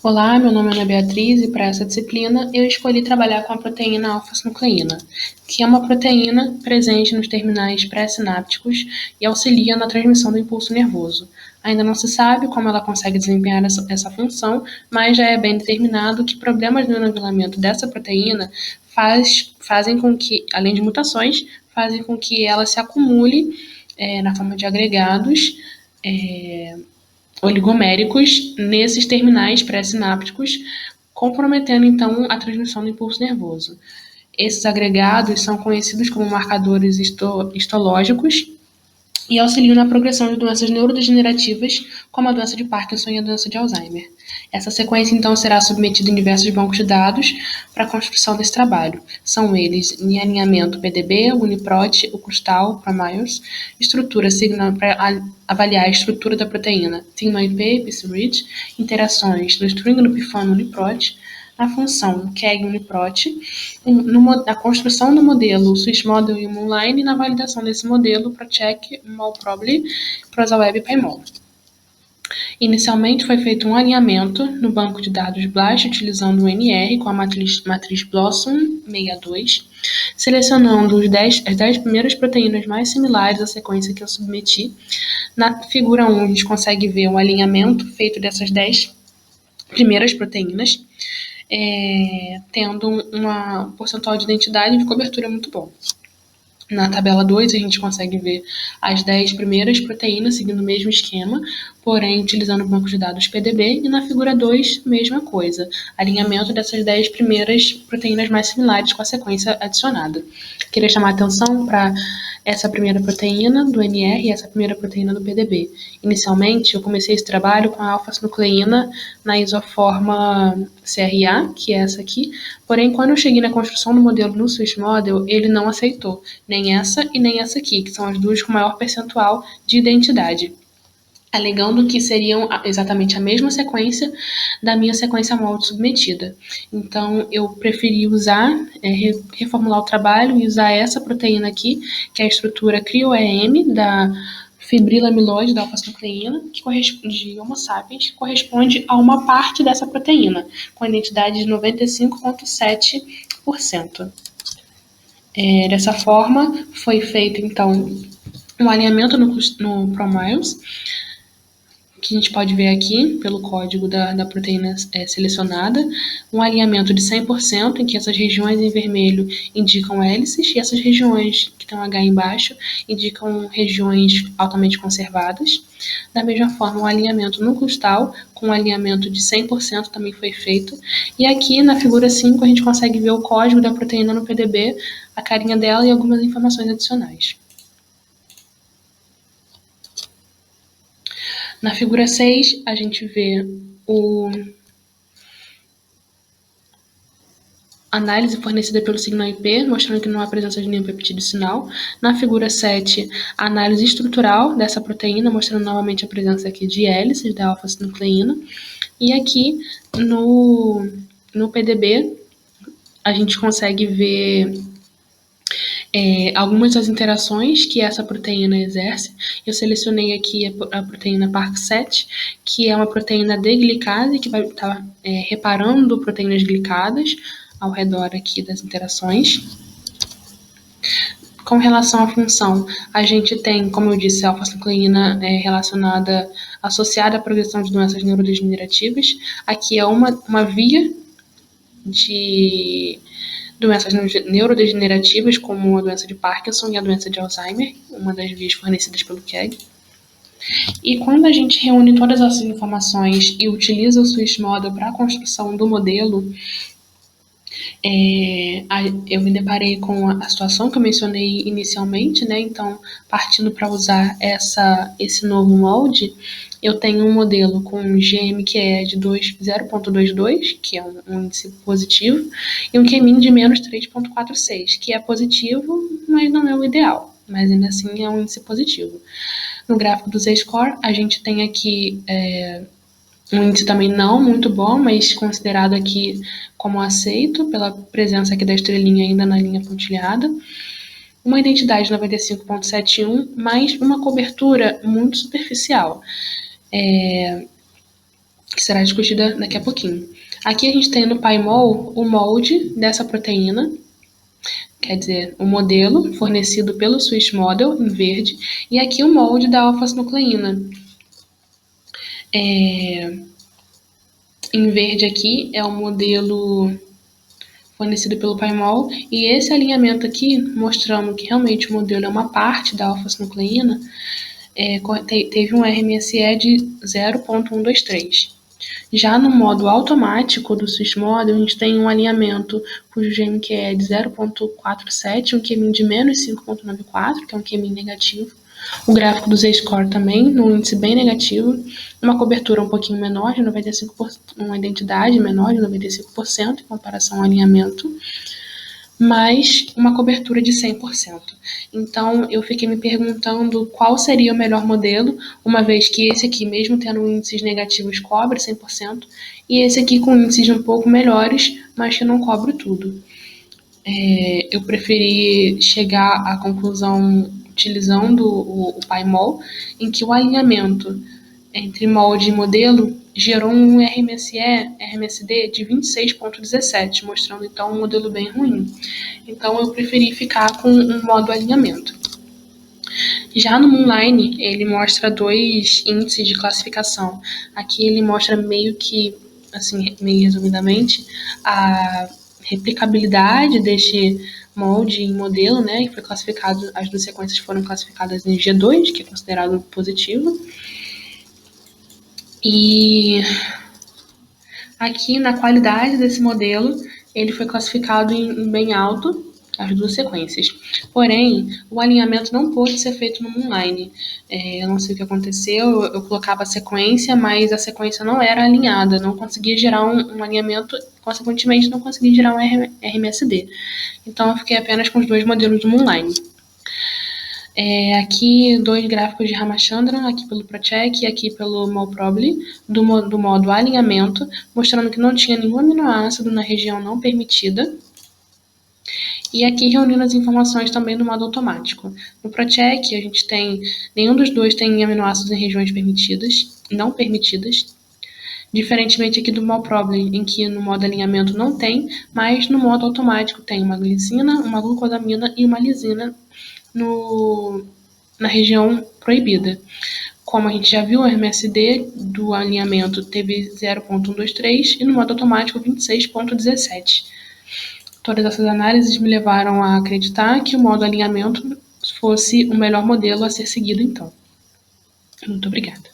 Olá, meu nome é Ana Beatriz e para essa disciplina eu escolhi trabalhar com a proteína alfa-sinucleína, que é uma proteína presente nos terminais pré-sinápticos e auxilia na transmissão do impulso nervoso. Ainda não se sabe como ela consegue desempenhar essa função, mas já é bem determinado que problemas no enovelamento dessa proteína fazem com que, além de mutações, fazem com que ela se acumule na forma de agregados oligoméricos nesses terminais pré-sinápticos, comprometendo então a transmissão do impulso nervoso. Esses agregados são conhecidos como marcadores histológicos e auxiliam na progressão de doenças neurodegenerativas, como a doença de Parkinson e a doença de Alzheimer. Essa sequência, então, será submetida em diversos bancos de dados para a construção desse trabalho. São eles em alinhamento PDB, Uniprot, o Crustal, ProMIOS, estrutura Signal para avaliar a estrutura da proteína, Sigma-IP, PCRID, interações no String, no PFAN, no Uniprot, na função KEGG Uniprot, na construção do modelo Swiss Model e Moonline e na validação desse modelo para Check, Molprobly, Prosaweb e PyMol. Inicialmente foi feito um alinhamento no banco de dados BLAST utilizando o NR com a matriz Blossom 62, selecionando as 10 primeiras proteínas mais similares à sequência que eu submeti. Na figura 1 a gente consegue ver o alinhamento feito dessas 10 primeiras proteínas, tendo uma percentual de identidade e de cobertura muito bom. Na tabela 2, a gente consegue ver as 10 primeiras proteínas seguindo o mesmo esquema, porém utilizando o banco de dados PDB, e na figura 2, mesma coisa, alinhamento dessas 10 primeiras proteínas mais similares com a sequência adicionada. Queria chamar a atenção para essa primeira proteína do NR e essa primeira proteína do PDB. Inicialmente, eu comecei esse trabalho com a alfa-sinucleína na isoforma CRA, que é essa aqui, porém, quando eu cheguei na construção do modelo no Swiss Model, ele não aceitou nem essa e nem essa aqui, que são as duas com maior percentual de identidade, alegando que seriam exatamente a mesma sequência da minha sequência molde submetida. Então, eu preferi reformular o trabalho e usar essa proteína aqui, que é a estrutura CRIO-EM da fibrila amiloide da alfa-sinucleína, que corresponde de Homo sapiens, que corresponde a uma parte dessa proteína, com a identidade de 95,7%. Dessa forma, foi feito, então, um alinhamento no ProMIOS, que a gente pode ver aqui, pelo código da proteína selecionada, um alinhamento de 100%, em que essas regiões em vermelho indicam hélices, e essas regiões que tem um H embaixo indicam regiões altamente conservadas. Da mesma forma, um alinhamento no Crustal, com um alinhamento de 100% também foi feito. E aqui, na figura 5, a gente consegue ver o código da proteína no PDB, a carinha dela e algumas informações adicionais. Na figura 6, a gente vê a análise fornecida pelo Signal-IP, mostrando que não há presença de nenhum peptídeo sinal. Na figura 7, a análise estrutural dessa proteína, mostrando novamente a presença aqui de hélices da alfa-sinucleína. E aqui, no PDB, a gente consegue ver algumas das interações que essa proteína exerce. Eu selecionei aqui a proteína PARC7, que é uma proteína de glicase, que vai estar reparando proteínas glicadas ao redor aqui das interações. Com relação à função, a gente tem, como eu disse, a alfa-sinucleína associada à progressão de doenças neurodegenerativas. Aqui é uma via de doenças neurodegenerativas, como a doença de Parkinson e a doença de Alzheimer, uma das vias fornecidas pelo KEGG. E quando a gente reúne todas essas informações e utiliza o Swiss Model para a construção do modelo, eu me deparei com a situação que eu mencionei inicialmente, né? Então, partindo para usar esse novo molde, eu tenho um modelo com GM que é de 0,22, que é um índice positivo, e um QMIN de menos 3,46, que é positivo, mas não é o ideal, mas ainda assim é um índice positivo. No gráfico do Z-score, a gente tem aqui um índice também não muito bom, mas considerado aqui como aceito, pela presença aqui da estrelinha ainda na linha pontilhada. Uma identidade 95,71, mas uma cobertura muito superficial. que será discutida daqui a pouquinho. Aqui a gente tem no PyMol o molde dessa proteína, quer dizer, o modelo fornecido pelo Swiss Model, em verde, e aqui o molde da alfa-sinucleína. Em verde aqui é o modelo fornecido pelo PyMol, e esse alinhamento aqui, mostrando que realmente o modelo é uma parte da alfa-sinucleína, teve um RMSE de 0,123. Já no modo automático do Swiss Model, a gente tem um alinhamento cujo GMQ é de 0,47, um QMIN de menos 5,94, que é um QMIN negativo. O gráfico do Z-score também, num índice bem negativo, uma cobertura um pouquinho menor, de 95%, uma identidade menor de 95% em comparação ao alinhamento, mas uma cobertura de 100%. Então, eu fiquei me perguntando qual seria o melhor modelo, uma vez que esse aqui, mesmo tendo índices negativos, cobre 100%, e esse aqui com índices um pouco melhores, mas que não cobre tudo. Eu preferi chegar à conclusão utilizando o PyMol, em que o alinhamento entre molde e modelo gerou um RMSD de 26,17, mostrando então um modelo bem ruim. Então eu preferi ficar com um modo alinhamento. Já no Moonline, ele mostra dois índices de classificação. Aqui ele mostra meio que, assim, meio resumidamente, a replicabilidade deste molde em modelo, né? E foi classificado, as duas sequências foram classificadas em G2, que é considerado positivo. E aqui na qualidade desse modelo, ele foi classificado em bem alto, as duas sequências. Porém, o alinhamento não pôde ser feito no Moonline. Eu não sei o que aconteceu, eu colocava a sequência, mas a sequência não era alinhada, não conseguia gerar um alinhamento, consequentemente não conseguia gerar um RMSD. Então eu fiquei apenas com os dois modelos do Moonline. Aqui dois gráficos de Ramachandran, aqui pelo Procheck e aqui pelo Molprobly, do modo alinhamento, mostrando que não tinha nenhum aminoácido na região não permitida. E aqui reunindo as informações também do modo automático. No Procheck a gente tem, nenhum dos dois tem aminoácidos em regiões permitidas, não permitidas. Diferentemente aqui do Molprobly, em que no modo alinhamento não tem, mas no modo automático tem uma glicina, uma glucosamina e uma lisina na região proibida. Como a gente já viu, o RMSD do alinhamento teve 0,123 e no modo automático 26,17. Todas essas análises me levaram a acreditar que o modo alinhamento fosse o melhor modelo a ser seguido então. Muito obrigada.